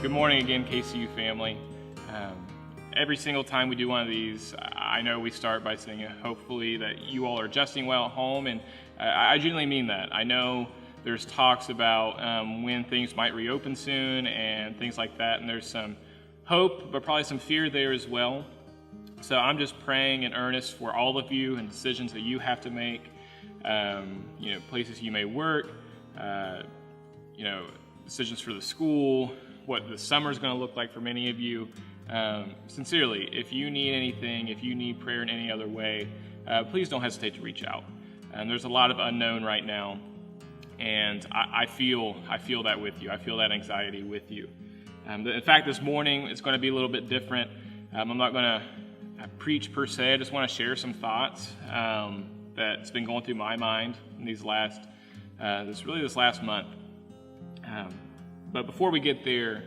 Good morning again, KCU family. Every single time we do one of these, I know we start by saying hopefully that you all are adjusting well at home, and I genuinely mean that. I know there's talks about when things might reopen soon and things like that, and there's some hope, but probably some fear there as well. So I'm just praying in earnest for all of you and decisions that you have to make, places you may work, decisions for the school, what the summer is going to look like for many of you. Sincerely, if you need anything, if you need prayer in any other way, please don't hesitate to reach out. There's a lot of unknown right now, and I feel that with you. I feel that anxiety with you. In fact, this morning it's going to be a little bit different. I'm not going to preach per se. I just want to share some thoughts that's been going through my mind in this last month. But before we get there,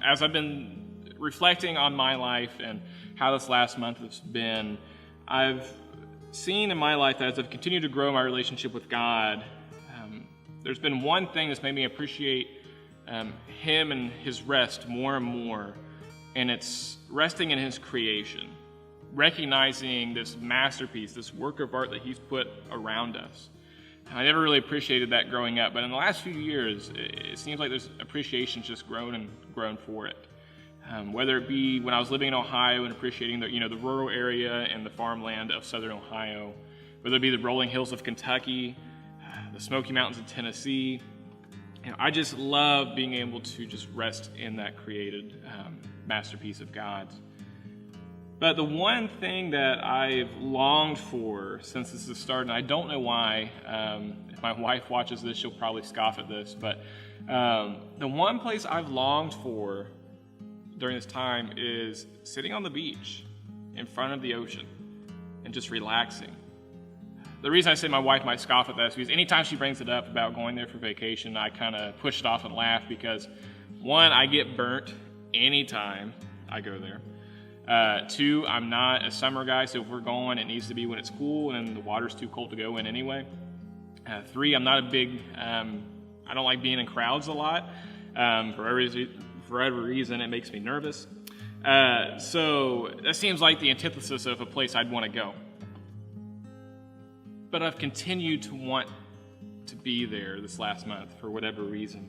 as I've been reflecting on my life and how this last month has been, I've seen in my life that as I've continued to grow my relationship with God, there's been one thing that's made me appreciate Him and His rest more and more, and it's resting in His creation, recognizing this masterpiece, this work of art that He's put around us. I never really appreciated that growing up, but in the last few years, it seems like there's appreciation's just grown and grown for it. Whether it be when I was living in Ohio and appreciating the rural area and the farmland of southern Ohio, whether it be the rolling hills of Kentucky, the Smoky Mountains of Tennessee, I just love being able to just rest in that created masterpiece of God. But the one thing that I've longed for since this has started, and I don't know why, if my wife watches this, she'll probably scoff at this, but the one place I've longed for during this time is sitting on the beach in front of the ocean and just relaxing. The reason I say my wife might scoff at that is because anytime she brings it up about going there for vacation, I kind of push it off and laugh because, one, I get burnt anytime I go there. Two, I'm not a summer guy, so if we're going, it needs to be when it's cool and the water's too cold to go in anyway. Three, I'm not a big, I don't like being in crowds a lot. For every reason, it makes me nervous. So that seems like the antithesis of a place I'd want to go. But I've continued to want to be there this last month for whatever reason.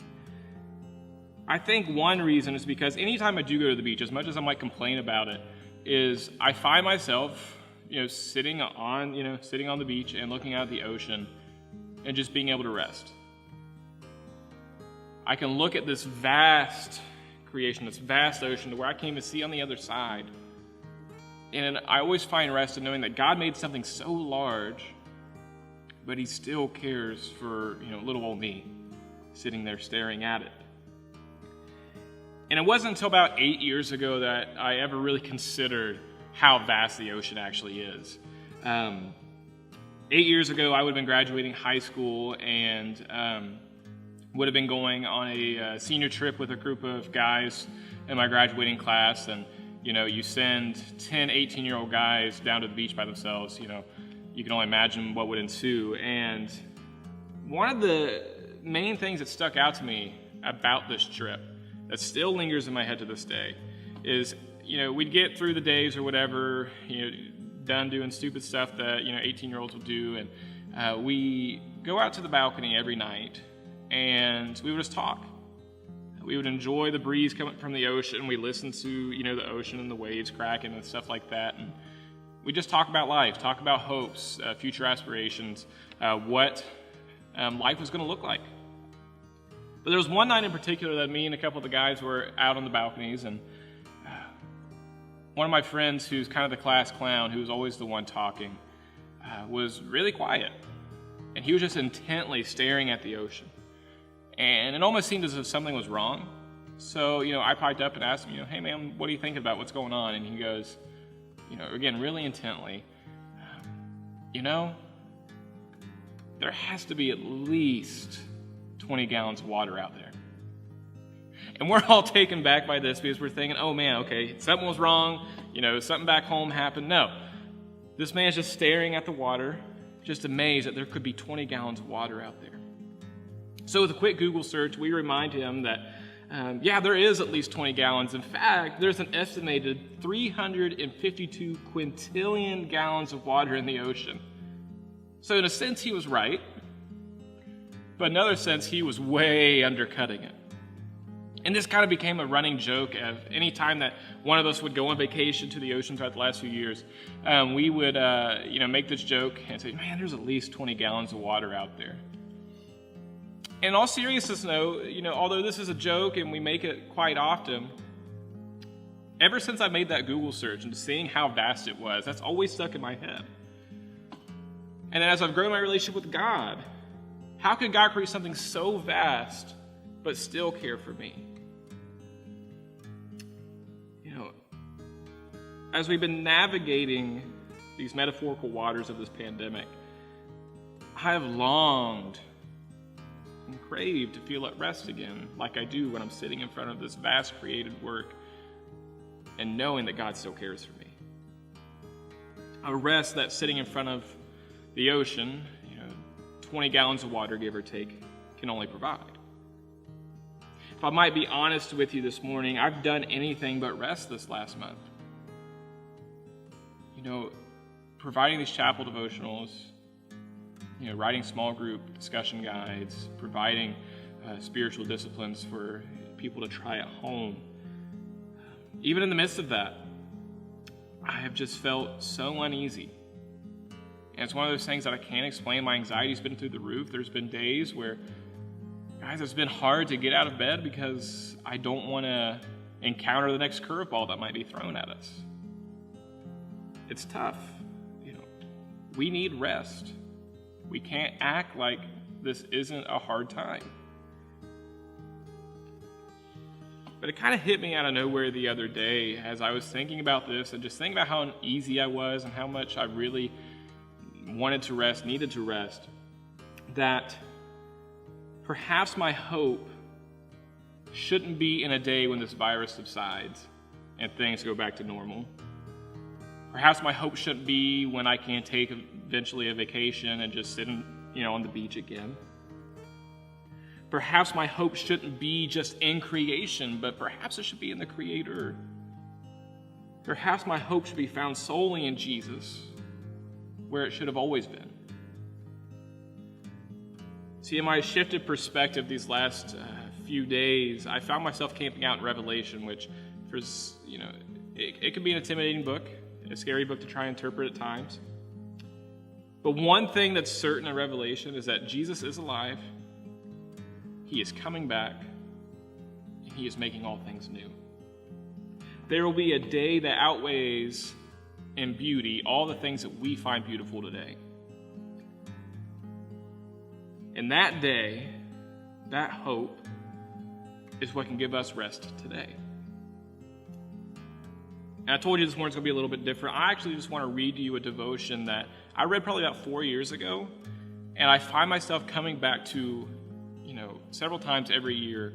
I think one reason is because anytime I do go to the beach, as much as I might complain about it, is I find myself, sitting on the beach and looking out at the ocean and just being able to rest. I can look at this vast creation, this vast ocean, to where I can't even see on the other side. And I always find rest in knowing that God made something so large, but He still cares for, little old me sitting there staring at it. And it wasn't until about 8 years ago that I ever really considered how vast the ocean actually is. 8 years ago, I would have been graduating high school and would have been going on a senior trip with a group of guys in my graduating class. And, you send 10, 18-year-old guys down to the beach by themselves, you can only imagine what would ensue. And one of the main things that stuck out to me about this trip that still lingers in my head to this day is, we'd get through the days or whatever, done doing stupid stuff that, 18-year-olds will do. And we go out to the balcony every night and we would just talk. We would enjoy the breeze coming from the ocean. We listen to, the ocean and the waves cracking and stuff like that. And we just talk about life, talk about hopes, future aspirations, what life was going to look like. But there was one night in particular that me and a couple of the guys were out on the balconies, and one of my friends, who's kind of the class clown, who was always the one talking, was really quiet. And he was just intently staring at the ocean. And it almost seemed as if something was wrong. So, I piped up and asked him, hey man, what are you thinking about? What's going on? And he goes, again, really intently, there has to be at least 20 gallons of water out there. And we're all taken back by this because we're thinking, oh man, okay, something was wrong, something back home happened. No, this man's just staring at the water, just amazed that there could be 20 gallons of water out there. So with a quick Google search, we remind him that Yeah, there is at least 20 gallons. In fact, there's an estimated 352 quintillion gallons of water in the ocean. So in a sense, he was right. But in another sense, he was way undercutting it. And this kind of became a running joke of any time that one of us would go on vacation to the ocean throughout the last few years, we would make this joke and say, man, there's at least 20 gallons of water out there. In all seriousness, though, although this is a joke and we make it quite often, ever since I made that Google search and seeing how vast it was, that's always stuck in my head. And then as I've grown my relationship with God, how could God create something so vast but still care for me? As we've been navigating these metaphorical waters of this pandemic, I have longed and craved to feel at rest again, like I do when I'm sitting in front of this vast created work and knowing that God still cares for me. A rest that sitting in front of the ocean, 20 gallons of water, give or take, can only provide. If I might be honest with you this morning, I've done anything but rest this last month. Providing these chapel devotionals, writing small group discussion guides, providing spiritual disciplines for people to try at home. Even in the midst of that, I have just felt so uneasy. And it's one of those things that I can't explain. My anxiety's been through the roof. There's been days where, guys, it's been hard to get out of bed because I don't want to encounter the next curveball that might be thrown at us. It's tough. We need rest. We can't act like this isn't a hard time. But it kind of hit me out of nowhere the other day as I was thinking about this and just thinking about how uneasy I was and how much I really wanted to rest, needed to rest, that perhaps my hope shouldn't be in a day when this virus subsides and things go back to normal. Perhaps my hope shouldn't be when I can take eventually a vacation and just sit on the beach again. Perhaps my hope shouldn't be just in creation, but perhaps it should be in the Creator. Perhaps my hope should be found solely in Jesus, where it should have always been. See, in my shifted perspective these last few days, I found myself camping out in Revelation, which, it can be an intimidating book, a scary book to try and interpret at times. But one thing that's certain in Revelation is that Jesus is alive, He is coming back, and He is making all things new. There will be a day that outweighs in beauty all the things that we find beautiful today. And that day, that hope, is what can give us rest today. And I told you this morning's going to be a little bit different. I actually just want to read to you a devotion that I read probably about 4 years ago, and I find myself coming back to, several times every year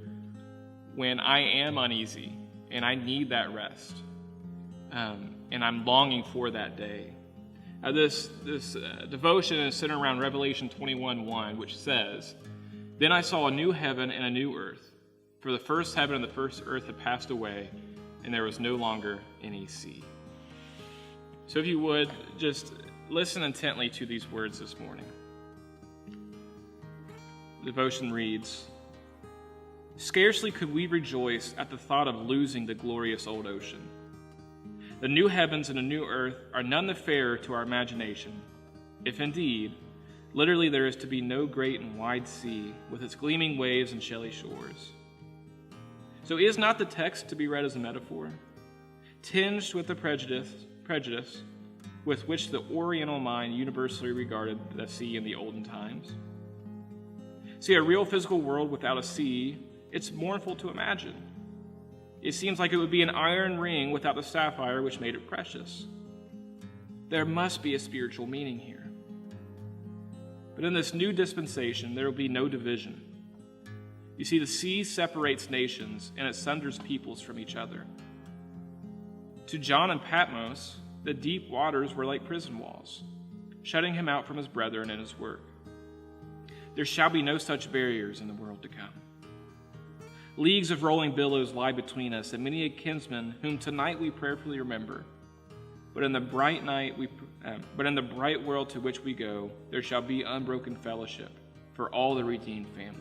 when I am uneasy and I need that rest, and I'm longing for that day. This devotion is centered around Revelation 21:1, which says, "Then I saw a new heaven and a new earth, for the first heaven and the first earth had passed away, and there was no longer any sea." So if you would, just listen intently to these words this morning. The devotion reads, "Scarcely could we rejoice at the thought of losing the glorious old ocean. The new heavens and the new earth are none the fairer to our imagination, if indeed, literally there is to be no great and wide sea with its gleaming waves and shelly shores. So is not the text to be read as a metaphor, tinged with the prejudice with which the Oriental mind universally regarded the sea in the olden times? See, a real physical world without a sea, it's mournful to imagine. It seems like it would be an iron ring without the sapphire which made it precious. There must be a spiritual meaning here. But in this new dispensation, there will be no division. You see, the sea separates nations and it sunders peoples from each other. To John and Patmos, the deep waters were like prison walls, shutting him out from his brethren and his work. There shall be no such barriers in the world to come. Leagues of rolling billows lie between us, and many a kinsman whom tonight we prayerfully remember. But in the bright world to which we go, there shall be unbroken fellowship for all the redeemed family.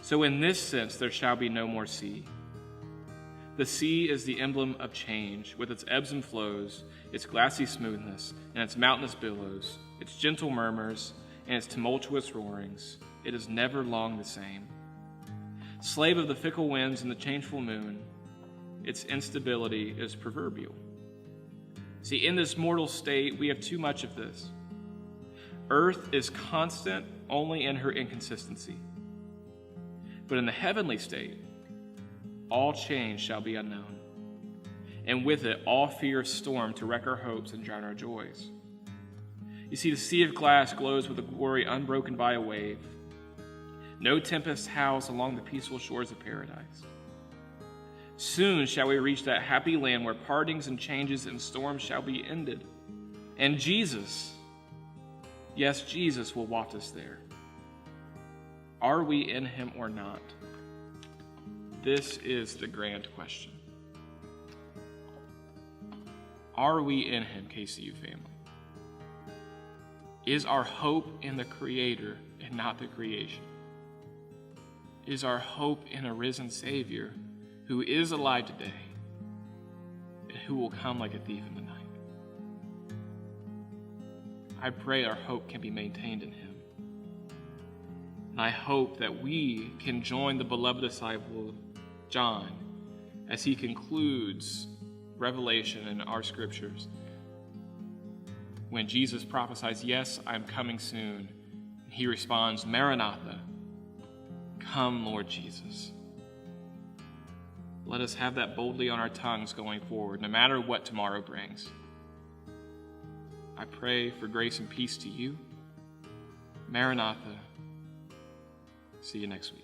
So in this sense, there shall be no more sea. The sea is the emblem of change, with its ebbs and flows, its glassy smoothness, and its mountainous billows, its gentle murmurs, and its tumultuous roarings. It is never long the same. Slave of the fickle winds and the changeful moon, its instability is proverbial. See, in this mortal state, we have too much of this. Earth is constant only in her inconsistency. But in the heavenly state, all change shall be unknown, and with it all fear of storm to wreck our hopes and drown our joys. You see, the sea of glass glows with a glory unbroken by a wave. No tempest howls along the peaceful shores of paradise. Soon shall we reach that happy land where partings and changes and storms shall be ended. And Jesus, yes, Jesus will waft us there. Are we in him or not? This is the grand question. Are we in him, KCU family? Is our hope in the Creator and not the creation? Is our hope in a risen Savior who is alive today and who will come like a thief in the night? I pray our hope can be maintained in him. And I hope that we can join the beloved disciple John as he concludes Revelation in our scriptures when Jesus prophesies, "Yes, I'm coming soon." He responds, "Maranatha, come, Lord Jesus." Let us have that boldly on our tongues going forward, no matter what tomorrow brings. I pray for grace and peace to you. Maranatha. See you next week.